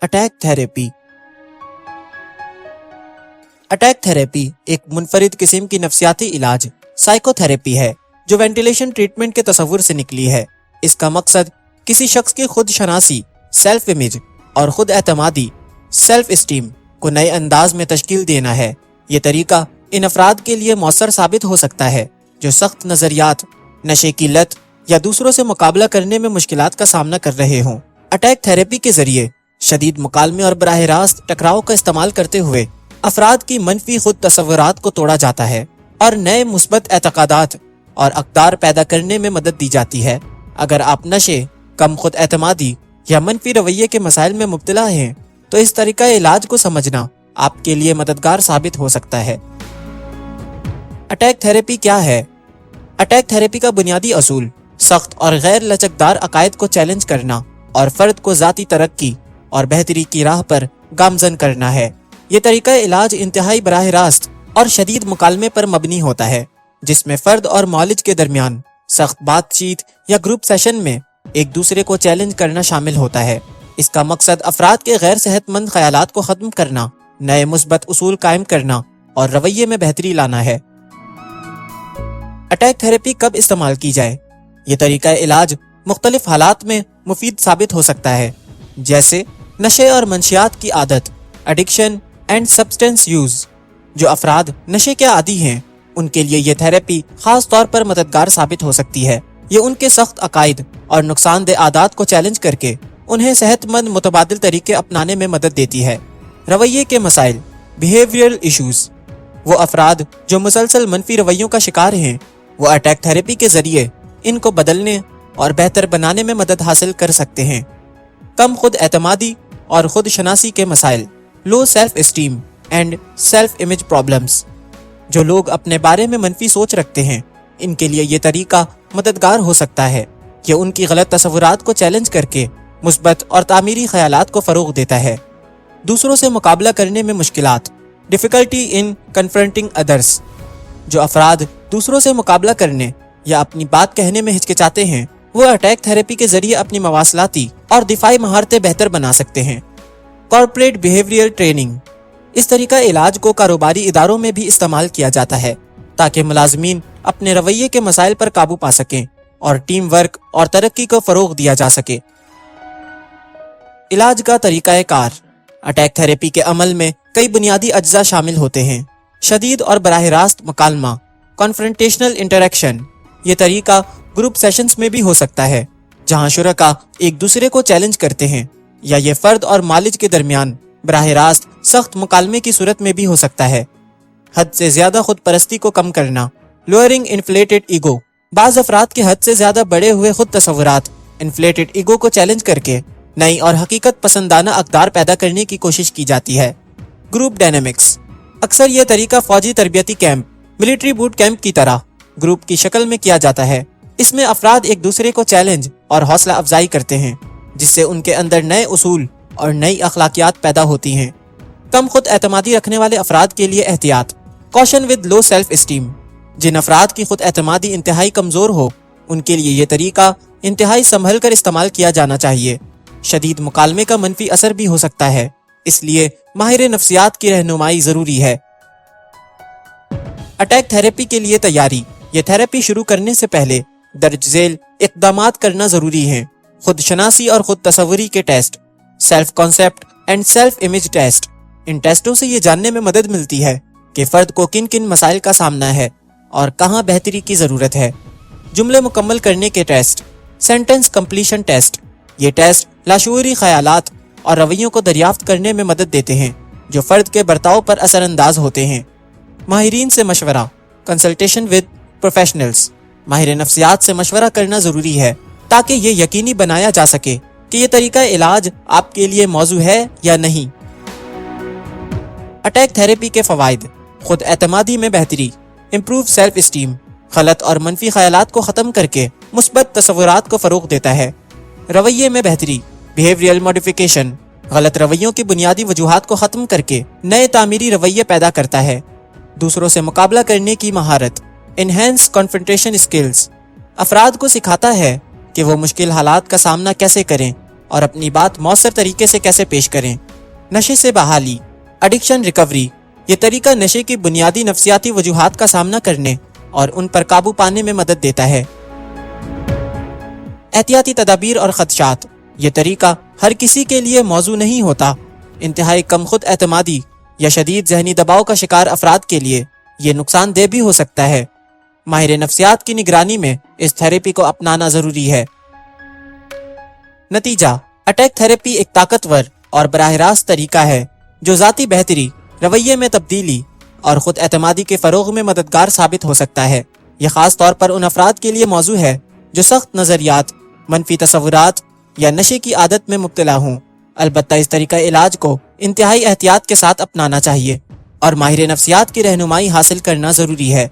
Attack therapy. Attack therapy ایک منفرد قسم کی نفسیاتی علاج سائیکو تھراپی ہے جو وینٹیلیشن ٹریٹمنٹ کے تصور سے نکلی ہے۔ اس کا مقصد کسی شخص کی خود شناسی، سیلف امیج اور خود اعتمادی، سیلف اسٹیم کو نئے انداز میں تشکیل دینا ہے۔ یہ طریقہ ان افراد کے لیے مؤثر ثابت ہو سکتا ہے جو سخت نظریات، نشے کی لت یا دوسروں سے مقابلہ کرنے میں مشکلات کا سامنا کر رہے ہوں۔ اٹیک تھراپی کے ذریعے شدید مکالمے اور براہ راست ٹکراؤ کا استعمال کرتے ہوئے افراد کی منفی خود تصورات کو توڑا جاتا ہے اور نئے مثبت اعتقادات اور اقدار پیدا کرنے میں مدد دی جاتی ہے۔ اگر آپ نشے، کم خود اعتمادی یا منفی رویے کے مسائل میں مبتلا ہیں تو اس طریقہ علاج کو سمجھنا آپ کے لیے مددگار ثابت ہو سکتا ہے۔ اٹیک تھراپی کیا ہے؟ اٹیک تھراپی کا بنیادی اصول سخت اور غیر لچکدار عقائد کو چیلنج کرنا اور فرد کو ذاتی ترقی اور بہتری کی راہ پر گامزن کرنا ہے۔ یہ طریقہ علاج انتہائی براہ راست اور شدید مکالمے پر مبنی ہوتا ہے، جس میں فرد اور معالج کے درمیان سخت بات چیت یا گروپ سیشن میں ایک دوسرے کو چیلنج کرنا شامل ہوتا ہے۔ اس کا مقصد افراد کے غیر صحت مند خیالات کو ختم کرنا، نئے مثبت اصول قائم کرنا اور رویے میں بہتری لانا ہے۔ اٹیک تھراپی کب استعمال کی جائے؟ یہ طریقہ علاج مختلف حالات میں مفید ثابت ہو سکتا ہے، جیسے نشے اور منشیات کی عادت، ایڈکشن اینڈ سبسٹنس یوز۔ جو افراد نشے کے عادی ہیں ان کے لیے یہ تھراپی خاص طور پر مددگار ثابت ہو سکتی ہے۔ یہ ان کے سخت عقائد اور نقصان دہ عادات کو چیلنج کر کے انہیں صحت مند متبادل طریقے اپنانے میں مدد دیتی ہے۔ رویے کے مسائل، بیہیویئرل ایشوز۔ وہ افراد جو مسلسل منفی رویوں کا شکار ہیں وہ اٹیک تھراپی کے ذریعے ان کو بدلنے اور بہتر بنانے میں مدد حاصل کر سکتے ہیں۔ کم خود اعتمادی اور خود شناسی کے مسائل، low self esteem and self image problems. جو لوگ اپنے بارے میں منفی سوچ رکھتے ہیں ان کے لیے یہ طریقہ مددگار ہو سکتا ہے۔ یہ ان کی غلط تصورات کو چیلنج کر کے مثبت اور تعمیری خیالات کو فروغ دیتا ہے۔ دوسروں سے مقابلہ کرنے میں مشکلات، ڈیفیکلٹی ان کنفرنٹنگ ادرس۔ جو افراد دوسروں سے مقابلہ کرنے یا اپنی بات کہنے میں ہچکچاتے ہیں وہ اٹیک تھراپی کے ذریعے اپنی مواصلاتی اور دفاعی مہارتیں بہتر بنا سکتے ہیں۔ Corporate behaviour training. اس طریقہ علاج کو کاروباری اداروں میں بھی استعمال کیا جاتا ہے تاکہ ملازمین اپنے رویے کے مسائل پر قابو پا سکیں اور ٹیم ورک اور ترقی کو فروغ دیا جا سکے۔ علاج کا طریقہ کار۔ اٹیک تھراپی کے عمل میں کئی بنیادی اجزاء شامل ہوتے ہیں۔ شدید اور براہ راست مکالمہ، کنفرنٹیشنل انٹریکشن۔ یہ طریقہ گروپ سیشنز میں بھی ہو سکتا ہے جہاں شرکاء ایک دوسرے کو چیلنج کرتے ہیں، یا یہ فرد اور معالج کے درمیان براہ راست سخت مکالمے کی صورت میں بھی ہو سکتا ہے۔ حد سے زیادہ خود پرستی کو کم کرنا، لوئرنگ انفلیٹڈ ایگو۔ بعض افراد کے حد سے زیادہ بڑے ہوئے خود تصورات، انفلیٹڈ ایگو کو چیلنج کر کے نئی اور حقیقت پسندانہ اقدار پیدا کرنے کی کوشش کی جاتی ہے۔ Group dynamics. اکثر یہ طریقہ فوجی تربیتی کیمپ، ملٹری بوٹ کیمپ کی طرح گروپ کی شکل میں کیا جاتا ہے۔ اس میں افراد ایک دوسرے کو چیلنج اور حوصلہ افزائی کرتے ہیں جس سے ان کے اندر نئے اصول اور نئی اخلاقیات پیدا ہوتی ہیں۔ کم خود اعتمادی رکھنے والے افراد کے لیے احتیاط، کوشن ود لو سیلف اسٹیم۔ جن افراد کی خود اعتمادی انتہائی کمزور ہو ان کے لیے یہ طریقہ انتہائی سنبھل کر استعمال کیا جانا چاہیے۔ شدید مکالمے کا منفی اثر بھی ہو سکتا ہے، اس لیے ماہر نفسیات کی رہنمائی ضروری ہے۔ اٹیک تھراپی کے لیے تیاری۔ یہ تھراپی شروع کرنے سے پہلے درج ذیل اقدامات کرنا ضروری ہیں۔ خود شناسی اور خود تصوری کے test, self concept and self image test. ان ٹیسٹوں سے یہ جاننے میں مدد ملتی ہے کہ فرد کو کن کن مسائل کا سامنا ہے اور کہاں بہتری کی ضرورت ہے۔ جملے مکمل کرنے کے ٹیسٹ، سینٹنس کمپلیشن ٹیسٹ۔ یہ ٹیسٹ لاشعوری خیالات اور رویوں کو دریافت کرنے میں مدد دیتے ہیں جو فرد کے برتاؤ پر اثر انداز ہوتے ہیں۔ ماہرین سے مشورہ، کنسلٹیشن ود پروفیشنلز۔ ماہر نفسیات سے مشورہ کرنا ضروری ہے تاکہ یہ یقینی بنایا جا سکے کہ یہ طریقہ علاج آپ کے لیے موزوں ہے یا نہیں۔ اٹیک تھراپی کے فوائد۔ خود اعتمادی میں بہتری، امپروو سیلف اسٹیم۔ غلط اور منفی خیالات کو ختم کر کے مثبت تصورات کو فروغ دیتا ہے۔ رویے میں بہتری، بیہیویئرل موڈیفیکیشن۔ غلط رویوں کی بنیادی وجوہات کو ختم کر کے نئے تعمیری رویے پیدا کرتا ہے۔ دوسروں سے مقابلہ کرنے کی مہارت، انہینس کنفرنٹیشن اسکلز۔ افراد کو سکھاتا ہے کہ وہ مشکل حالات کا سامنا کیسے کریں اور اپنی بات مؤثر طریقے سے کیسے پیش کریں۔ نشے سے بحالی، ایڈکشن ریکوری، یہ طریقہ نشے کی بنیادی نفسیاتی وجوہات کا سامنا کرنے اور ان پر قابو پانے میں مدد دیتا ہے۔ احتیاطی تدابیر اور خدشات، یہ طریقہ ہر کسی کے لیے موزوں نہیں ہوتا۔ انتہائی کم خود اعتمادی یا شدید ذہنی دباؤ کا شکار افراد کے لیے یہ نقصان دہ بھی ہو سکتا ہے۔ ماہر نفسیات کی نگرانی میں اس تھراپی کو اپنانا ضروری ہے۔ نتیجہ، اٹیک تھراپی ایک طاقتور اور براہ راست طریقہ ہے جو ذاتی بہتری، رویے میں تبدیلی اور خود اعتمادی کے فروغ میں مددگار ثابت ہو سکتا ہے۔ یہ خاص طور پر ان افراد کے لیے موزوں ہے جو سخت نظریات، منفی تصورات یا نشے کی عادت میں مبتلا ہوں۔ البتہ اس طریقہ علاج کو انتہائی احتیاط کے ساتھ اپنانا چاہیے اور ماہر نفسیات کی رہنمائی حاصل کرنا ضروری ہے۔